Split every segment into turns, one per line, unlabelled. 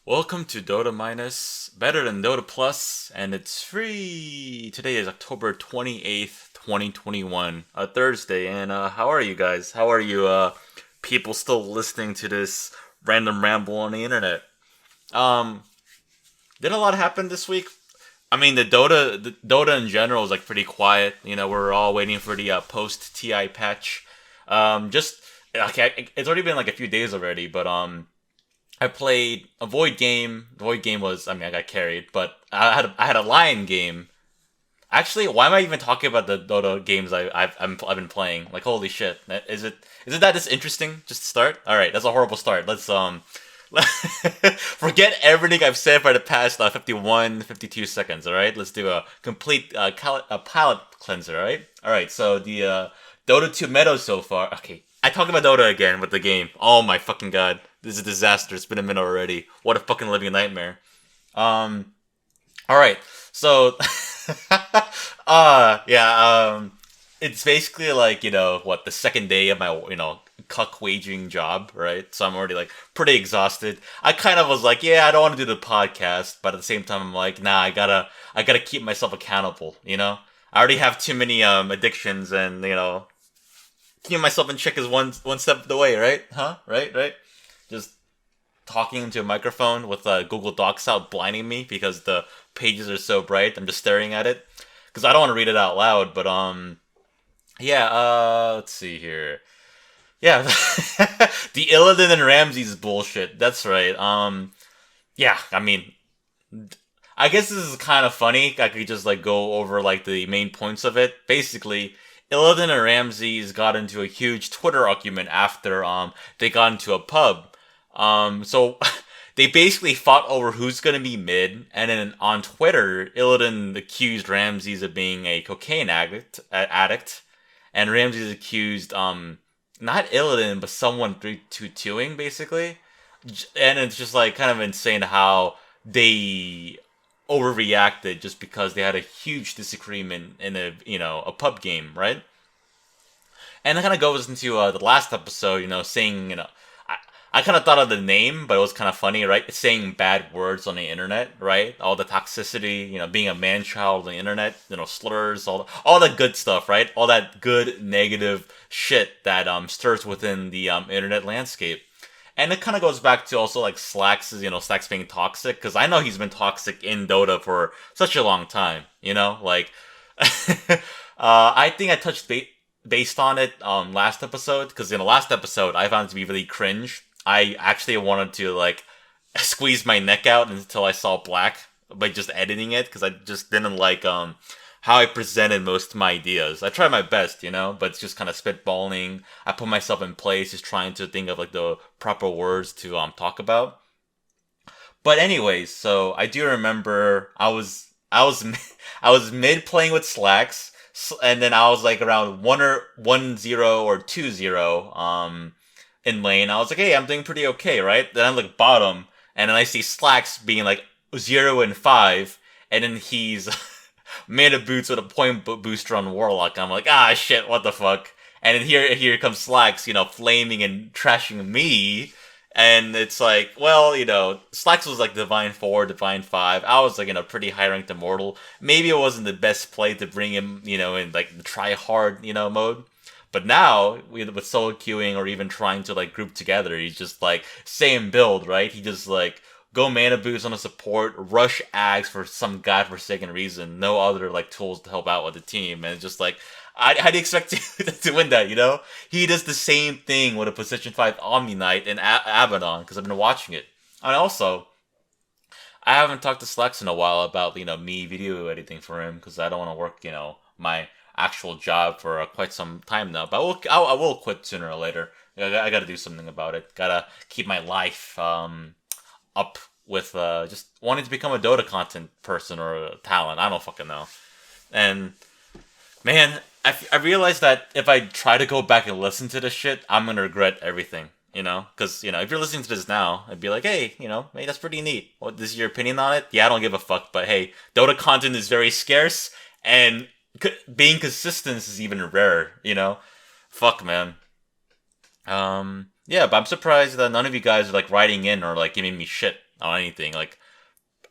Welcome to Dota Minus, better than Dota Plus, and it's free. Today is October 28th, 2021, a Thursday, and how are you guys? How are you people still listening to this random ramble on the internet? Um did a lot happen this week? I mean, the Dota in general is like pretty quiet. We're all waiting for the post TI patch. Just okay, it's already been like a few days already, but I played a Void game. The Void game was, I got carried, but I had a Lion game. Actually, why am I even talking about the Dota games I've been playing? Like, holy shit, is it that this interesting? Just to start. All right, that's a horrible start. Let's forget everything I've said for the past 51, 52 seconds. All right, let's do a complete palate cleanser. All right. So the Dota 2 meta so far. Okay, I talked about Dota again with the game. Oh my fucking god, this is a disaster. It's been a minute already. What a fucking living nightmare. Um. All right. So, yeah. It's basically like what the second day of my cuck waging job, right? So I'm already like pretty exhausted. I kind of was like, yeah, I don't want to do the podcast, but at the same time, I'm like, nah, I gotta keep myself accountable. I already have too many addictions, and keeping myself in check is one step away, right? Huh? Right. Just talking into a microphone with Google Docs out blinding me because the pages are so bright. I'm just staring at it because I don't want to read it out loud. But yeah. Let's see here. Yeah, the Illidan and Ramses bullshit. That's right. Yeah. I mean, I guess this is kind of funny. I could just like go over like the main points of it. Basically, Illidan and Ramses got into a huge Twitter argument after they got into a pub. So they basically fought over who's gonna be mid, and then on Twitter, Illidan accused Ramses of being a cocaine addict, and Ramses accused not Illidan but someone 322ing basically, and it's just like kind of insane how they overreacted just because they had a huge disagreement in a pub game, right? And it kind of goes into the last episode, saying, I kind of thought of the name, but it was kind of funny, right? Saying bad words on the internet, right? All the toxicity, being a man child on the internet, slurs, all the good stuff, right? All that good negative shit that stirs within the internet landscape. And it kind of goes back to also like Slacks being toxic, because I know he's been toxic in Dota for such a long time, like I think I touched based on it last episode, because in the last episode I found it to be really cringe. I actually wanted to like squeeze my neck out until I saw black by just editing it, because I just didn't like how I presented most of my ideas. I tried my best, but it's just kind of spitballing. I put myself in place, just trying to think of like the proper words to talk about. But anyways, so I do remember I was I was mid playing with Slacks, and then I was like around 1-0 or 2-0 in lane. I was like, hey, I'm doing pretty okay, right? Then I'm like bottom, and then I see Slacks being like 0-5, and then he's made a boots with a point booster on Warlock. I'm like, ah, shit, what the fuck? And then here comes Slacks, flaming and trashing me. And it's like, well, Slacks was like Divine 4, Divine 5. I was like in a pretty high ranked Immortal. Maybe it wasn't the best play to bring him, in like the try hard, mode. But now, with solo queuing or even trying to like group together, he's just like same build, right? He just like go mana boost on a support, rush Ags for some godforsaken reason, no other like tools to help out with the team, and it's just like, how do you expect to win that? He does the same thing with a position 5 Omni Knight and Abaddon, because I've been watching it. And also, I haven't talked to Slacks in a while about me video editing for him, because I don't want to work my actual job for quite some time now. But I will quit sooner or later. I got to do something about it. Gotta keep my life up with just wanting to become a Dota content person or a talent. I don't fucking know. And man, I realized that if I try to go back and listen to this shit, I'm gonna regret everything. Because if you're listening to this now, I'd be like, hey, hey, that's pretty neat. What is your opinion on it? Yeah, I don't give a fuck. But hey, Dota content is very scarce, and being consistent is even rarer. Fuck, man. Yeah, but I'm surprised that none of you guys are like writing in or like giving me shit on anything. Like,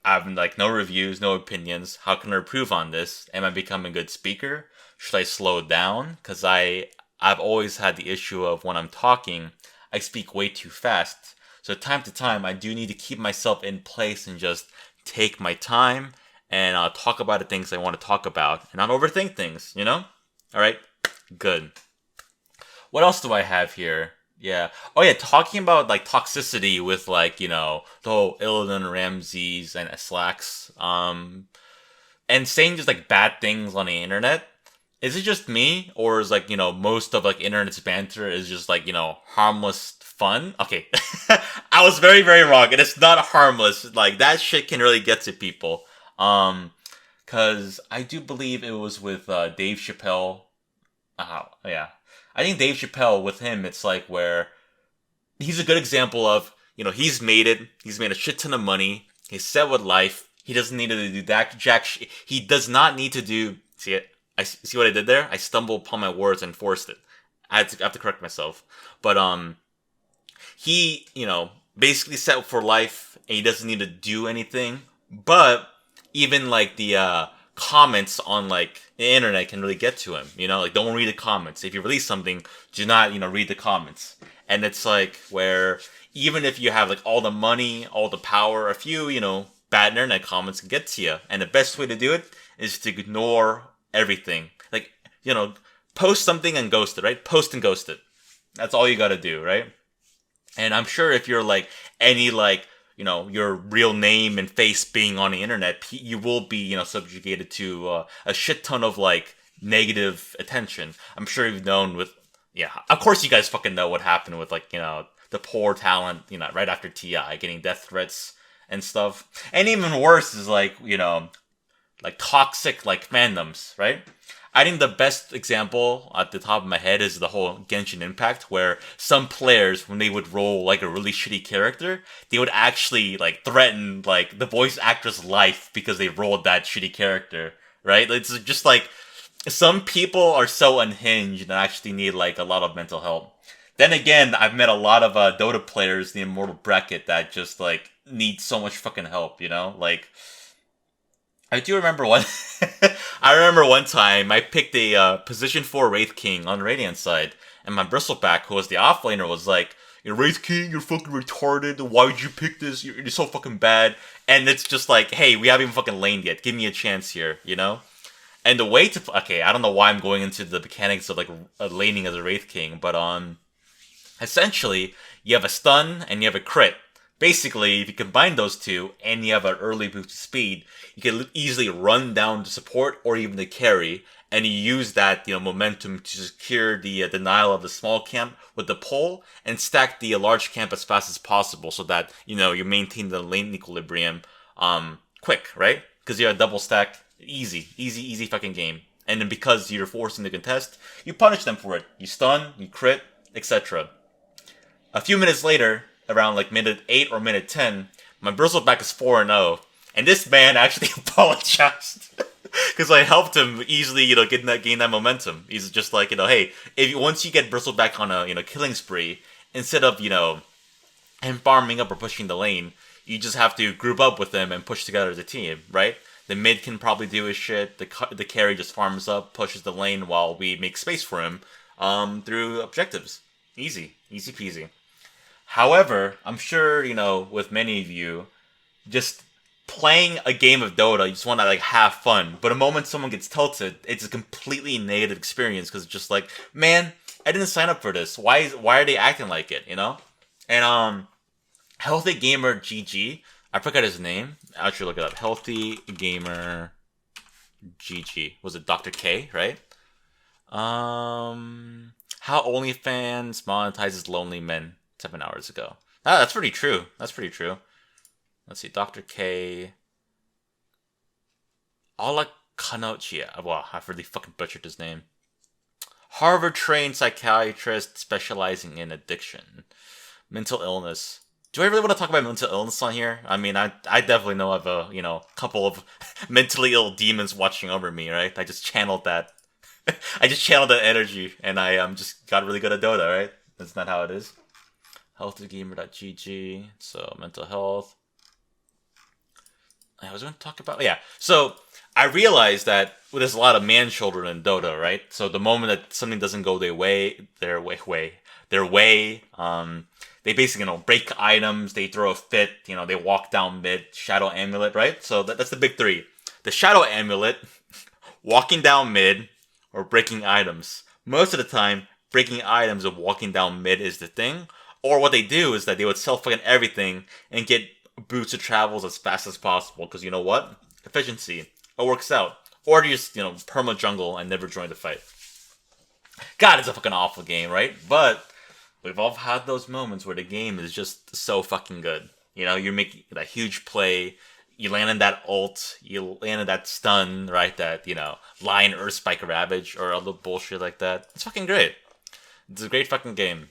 I have like no reviews, no opinions. How can I improve on this? Am I becoming a good speaker? Should I slow down? Because I've always had the issue of when I'm talking, I speak way too fast. So time to time, I do need to keep myself in place and just take my time and talk about the things I want to talk about and not overthink things. You know? All right, good. What else do I have here? Yeah. Oh yeah, talking about like toxicity with like, the whole Illidan Ramses and Slacks, and saying just like bad things on the internet. Is it just me, or is like, most of like internet's banter is just like, harmless fun? Okay. I was very, very wrong. And it's not harmless. Like that shit can really get to people. Cause I do believe it was with Dave Chappelle. Yeah. I think Dave Chappelle, with him, it's like where he's a good example of, he's made it. He's made a shit ton of money. He's set with life. He doesn't need to do that he does not need to do. See it? I see what I did there. I stumbled upon my words and forced it. I have to correct myself. But he, basically set for life, and he doesn't need to do anything. But even like the comments on like the internet can really get to him. Like don't read the comments. If you release something, do not read the comments. And it's like where even if you have like all the money, all the power, a few bad internet comments can get to you. And the best way to do it is to ignore everything. Like post something and ghost it. Right? Post and ghost it. That's all you gotta do. Right? And I'm sure if you're like any like your real name and face being on the internet, you will be, subjugated to a shit ton of like negative attention. I'm sure you've known with, yeah, of course you guys fucking know what happened with like, the poor talent, right after T.I. getting death threats and stuff. And even worse is like, like toxic like fandoms, right? I think the best example at the top of my head is the whole Genshin Impact, where some players, when they would roll like a really shitty character, they would actually like threaten like the voice actor's life because they rolled that shitty character, right? It's just like some people are so unhinged and actually need like a lot of mental help. Then again, I've met a lot of Dota players, the Immortal Bracket, that just like need so much fucking help, like. I do remember one. I remember one time I picked a position 4 Wraith King on the Radiant side, and my Bristleback, who was the offlaner, was like, Wraith King, you're fucking retarded. Why would you pick this? You're so fucking bad. And it's just like, hey, we haven't even fucking laned yet. Give me a chance here, And the way to okay, I don't know why I'm going into the mechanics of like laning as a Wraith King, but essentially you have a stun and you have a crit. Basically, if you combine those two and you have an early boost to speed, you can easily run down the support or even the carry, and you use that momentum to secure the denial of the small camp with the pull and stack the large camp as fast as possible, so that you maintain the lane equilibrium quick, right? Because you're a double stack, easy fucking game. And then because you're forcing the contest, you punish them for it. You stun, you crit, etc. A few minutes later, around like minute 8 or minute 10, my Bristleback is 4-0. And this man actually apologized. Because I helped him easily, gain that momentum. He's just like, hey, once you get Bristleback on a, killing spree, instead of, him farming up or pushing the lane, you just have to group up with him and push together as a team, right? The mid can probably do his shit. The carry just farms up, pushes the lane while we make space for him through objectives. Easy peasy. However, I'm sure, with many of you, just playing a game of Dota, you just want to like have fun. But the moment someone gets tilted, it's a completely negative experience because it's just like, man, I didn't sign up for this. Why are they acting like it, And Healthy Gamer GG, I forgot his name. I'll actually look it up. Healthy Gamer GG. Was it Dr. K, right? How OnlyFans monetizes lonely men 7 hours ago. That's pretty true. Let's see, Dr. K. Alakanochia. Wow, I've really fucking butchered his name. Harvard-trained psychiatrist specializing in addiction. Mental illness. Do I really want to talk about mental illness on here? I mean, I definitely know of a, couple of mentally ill demons watching over me, right? I just channeled that. I just channeled that energy, and I just got really good at Dota, right? That's not how it is. Healthygamer.gg. So, mental health. I was going to talk about. Yeah. So I realized that there's a lot of man children in Dota, right? So the moment that something doesn't go their way, they basically break items, they throw a fit, they walk down mid, Shadow Amulet, right? So that's the big three: the Shadow Amulet, walking down mid, or breaking items. Most of the time, breaking items or walking down mid is the thing. Or what they do is that they would sell fucking everything and get boots of travels as fast as possible. Because you know what? Efficiency. It works out. Or just, perma jungle and never join the fight. God, it's a fucking awful game, right? But we've all had those moments where the game is just so fucking good. You're making that huge play. You land in that ult. You land in that stun, right? That, Lion Earth Spike Ravage or other bullshit like that. It's fucking great. It's a great fucking game.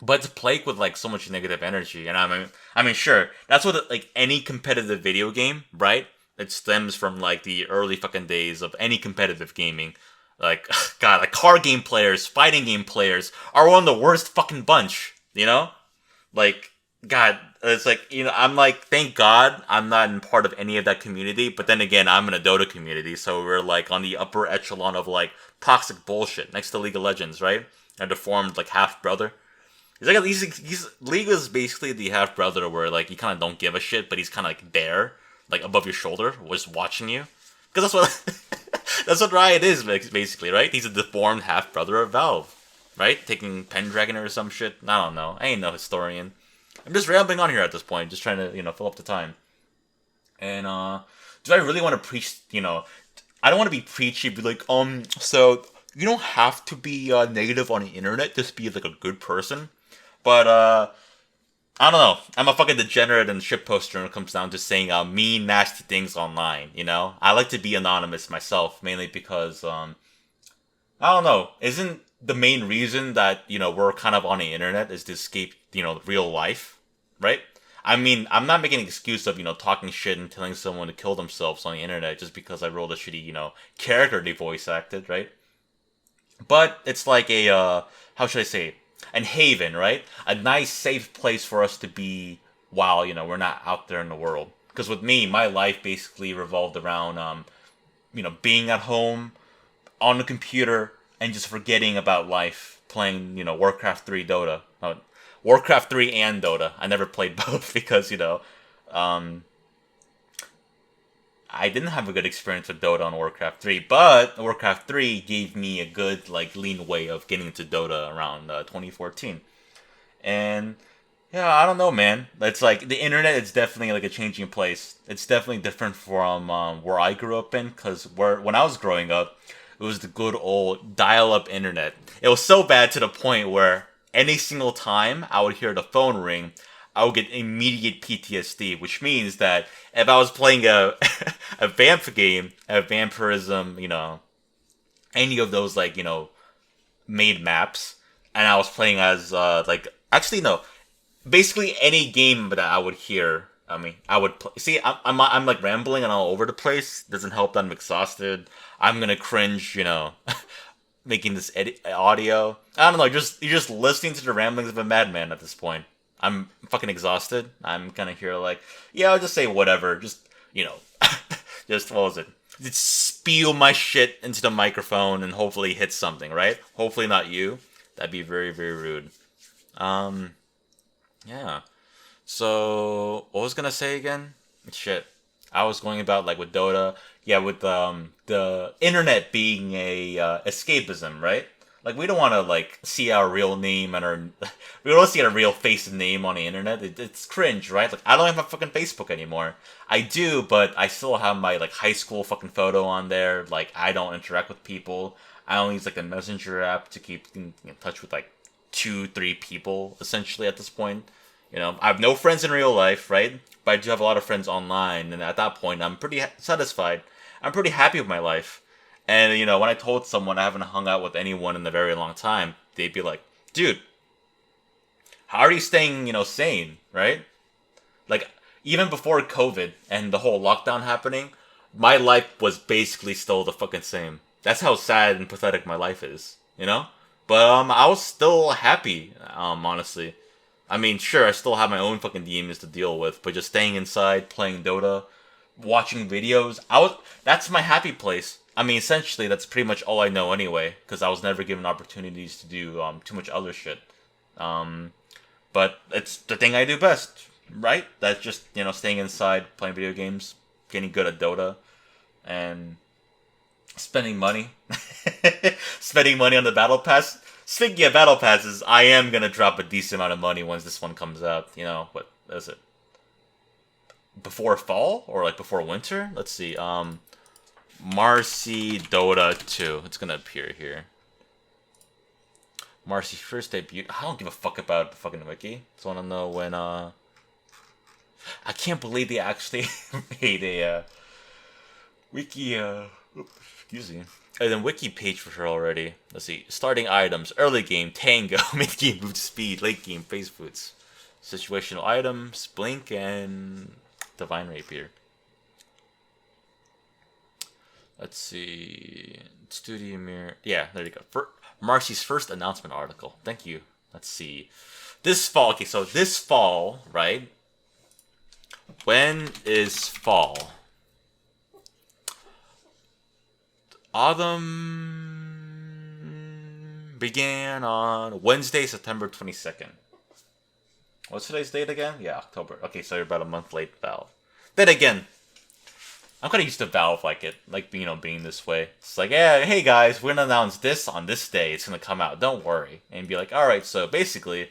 But it's plagued with so much negative energy, and I mean, sure, that's what any competitive video game, right? It stems from the early fucking days of any competitive gaming. God, card game players, fighting game players are one of the worst fucking bunch. God, it's I'm thank God I'm not in part of any of that community. But then again, I'm in a Dota community, so we're on the upper echelon of toxic bullshit next to League of Legends, right? A deformed half brother. He's League is basically the half brother where you kind of don't give a shit, but he's kind of there, above your shoulder, just watching you. Because that's what that's what Riot is basically, right? He's a deformed half brother of Valve, right? Taking Pendragon or some shit. I don't know. I ain't no historian. I'm just rambling on here at this point, just trying to fill up the time. And do I really want to preach? I don't want to be preachy, be so you don't have to be negative on the internet, just be a good person. But, I don't know. I'm a fucking degenerate and shitposter when it comes down to saying mean, nasty things online, I like to be anonymous myself, mainly because, I don't know. Isn't the main reason that, we're kind of on the internet is to escape, real life, right? I mean, I'm not making an excuse of, talking shit and telling someone to kill themselves on the internet just because I rolled a shitty, character they voice acted, right? But it's how should I say it? An haven, right? A nice, safe place for us to be while, we're not out there in the world. Because with me, my life basically revolved around, being at home, on the computer, and just forgetting about life, playing, Warcraft 3 Dota. Warcraft 3 and Dota. I never played both because, I didn't have a good experience with Dota on Warcraft 3, but Warcraft 3 gave me a good, lean way of getting into Dota around 2014. And, yeah, I don't know, man. It's the internet is definitely, a changing place. It's definitely different from where I grew up in, because when I was growing up, it was the good old dial-up internet. It was so bad to the point where any single time I would hear the phone ring, I would get immediate PTSD, which means that if I was playing a a Vamp game, a Vampirism, any of those made maps, and I was playing as actually no, basically any game that I would hear. I mean, I would see. I'm rambling and all over the place. Doesn't help that I'm exhausted. I'm gonna cringe, making this audio. I don't know. You're just listening to the ramblings of a madman at this point. I'm fucking exhausted. I'm kind of here yeah, I'll just say whatever. Just, just, what was it? Just spew my shit into the microphone and hopefully hit something, right? Hopefully not you. That'd be very, very rude. Yeah. So, what was gonna say again? Shit. I was going about, with Dota. Yeah, with, the internet being a, escapism, right? We don't want to, see our real name and our... We don't want to see our real face and name on the internet. It's cringe, right? I don't have a fucking Facebook anymore. I do, but I still have my, high school fucking photo on there. I don't interact with people. I only use, a messenger app to keep in touch with, 2-3 people, essentially, at this point. I have no friends in real life, right? But I do have a lot of friends online, and at that point, I'm pretty satisfied. I'm pretty happy with my life. And, when I told someone I haven't hung out with anyone in a very long time, they'd be like, dude, how are you staying, sane, right? Even before COVID and the whole lockdown happening, my life was basically still the fucking same. That's how sad and pathetic my life is, But, I was still happy, honestly. I mean, sure, I still have my own fucking demons to deal with, but just staying inside, playing Dota, watching videos. That's my happy place. I mean, essentially, that's pretty much all I know anyway, because I was never given opportunities to do too much other shit. Um, but it's the thing I do best, right? That's just staying inside, playing video games, getting good at Dota, and spending money, spending money on the battle pass. Speaking of battle passes, I am gonna drop a decent amount of money once this one comes out. What is it? Before fall or like before winter? Let's see. Marcy Dota 2. It's gonna appear here. Marcy's first debut. I don't give a fuck about the fucking wiki. Just wanna know when. I can't believe they actually made a wiki. Excuse me. And then wiki page for her already. Let's see. Starting items. Early game, Tango. Mid game, move speed. Late game, face boots. Situational items, Blink, and Divine Rapier. Let's see. Studio Mirror. Yeah, there you go. Marcy's first announcement article. Thank you. Let's see. This fall. Okay, so this fall, right? When is fall? Autumn began on Wednesday, September 22nd. What's today's date again? Yeah, October. Okay, so you're about a month late, Valve. Then again, I'm kind of used to Valve being this way. It's like, yeah, hey guys, we're gonna announce this on this day. It's gonna come out. Don't worry. And be like, all right. So basically,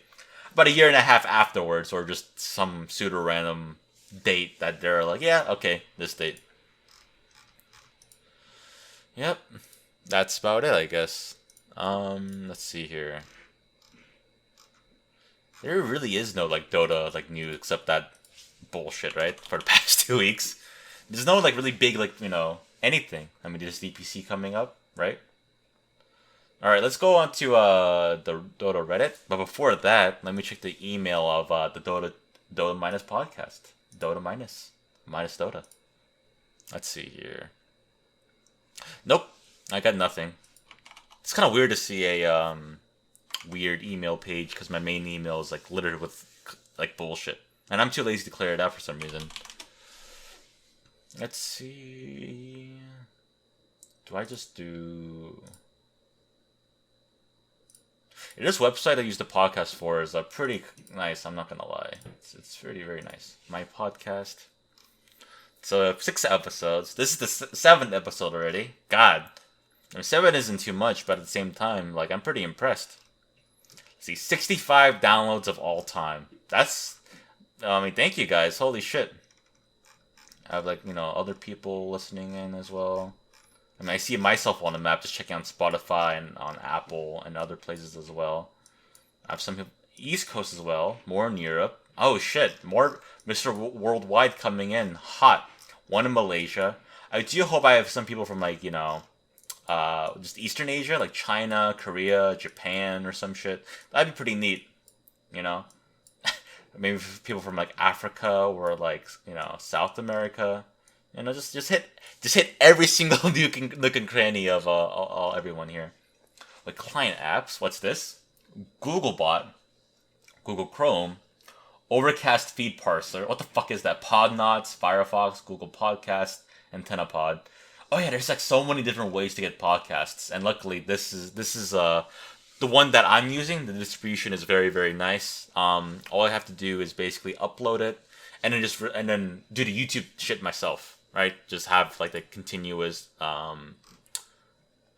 about a year and a half afterwards, or just some pseudo random date that they're like, yeah, okay, this date. Yep, that's about it, I guess. Let's see here. There really is no Dota news except that bullshit, right? For the past 2 weeks, there's no really big anything. I mean, there's DPC coming up, right? All right, let's go on to the Dota Reddit. But before that, let me check the email of the Dota Minus podcast. Dota Minus Dota. Let's see here. Nope, I got nothing. It's kind of weird to see a weird email page because my main email is littered with bullshit, and I'm too lazy to clear it out for some reason. Let's see. Do I just do? This website I use the podcast for is pretty nice. I'm not gonna lie, it's pretty very nice. My podcast. So 6 episodes. This is the 7th episode already. God, I mean 7 isn't too much, but at the same time, I'm pretty impressed. Let's see, 65 downloads of all time. That's, I mean, thank you guys. Holy shit. I have other people listening in as well. I mean, I see myself on the map just checking on Spotify and on Apple and other places as well. I have some people East Coast as well. More in Europe. Oh shit, more Mr. Worldwide coming in. Hot. One in Malaysia. I do hope I have some people from just Eastern Asia, like China, Korea, Japan, or some shit. That'd be pretty neat, Maybe people from Africa or South America. Just hit every single nook and cranny of all everyone here. Client apps. What's this? Googlebot, Google Chrome, Overcast feed parser. What the fuck is that? Podnots, Firefox, Google Podcast, AntennaPod. Oh yeah, there's so many different ways to get podcasts, and luckily this is the one that I'm using. The distribution is very, very nice. All I have to do is basically upload it, and then do the YouTube shit myself, right? Just have the continuous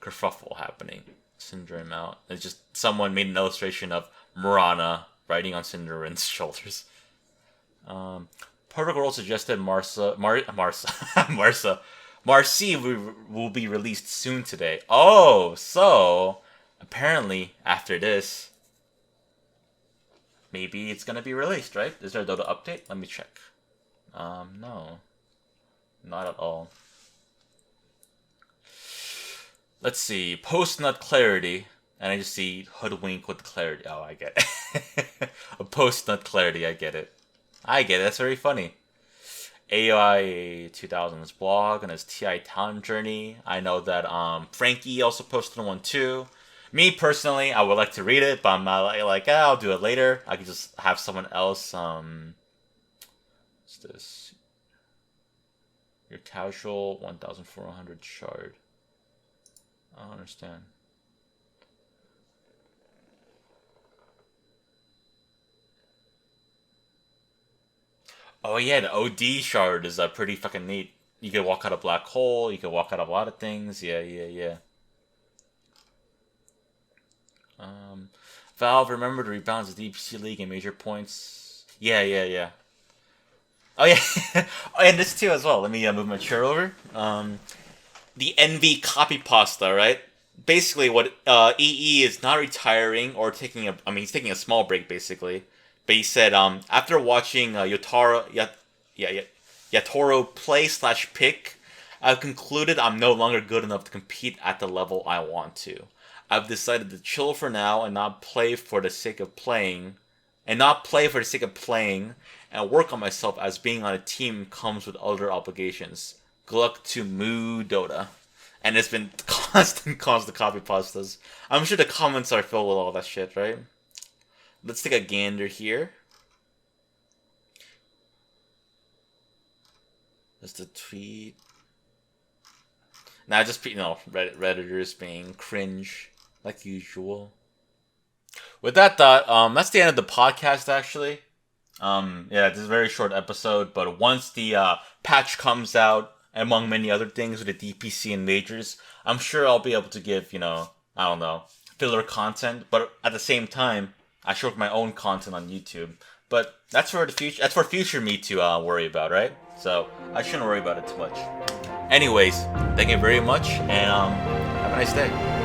kerfuffle happening. Syndrome out. It's just someone made an illustration of Murana riding on Cinderen's shoulders. Perfect World suggested Marcy will be released soon today. Oh, so apparently after this, maybe it's gonna be released, right? Is there a Dota update? Let me check. No, not at all. Let's see. Post-nut clarity. And I just see hoodwink with clarity. Oh, I get it. A post-nut clarity. I get it. That's very funny. AI 2000's blog and his TI talent journey. I know that Frankie also posted one too. Me personally, I would like to read it, but I'm not I'll do it later. I could just have someone else. What's this? Your casual 1,400 shard. I don't understand. Oh yeah, the OD shard is pretty fucking neat. You can walk out a black hole. You can walk out a lot of things. Yeah, yeah, yeah. Valve, remember to rebalance the DPC League and major points. Yeah, yeah, yeah. Oh yeah, oh and this too as well. Let me move my chair over. The NV copy pasta, right? Basically, what EE is not retiring or taking a. I mean, he's taking a small break basically. But he said, after watching Yatoro play/pick, I've concluded I'm no longer good enough to compete at the level I want to. I've decided to chill for now and not play for the sake of playing, and work on myself as being on a team comes with other obligations. Good luck to Moo Dota. And it's been constant copy pastas. I'm sure the comments are filled with all that shit, right? Let's take a gander here. That's the tweet. Now just Redditors being cringe like usual. With that thought, that's the end of the podcast. Actually, yeah, this is a very short episode. But once the patch comes out, among many other things with the DPC and majors, I'm sure I'll be able to give I don't know, filler content. But at the same time, I should work my own content on YouTube. But that's for the future. That's for future me to worry about, right? So I shouldn't worry about it too much. Anyways, thank you very much, and have a nice day.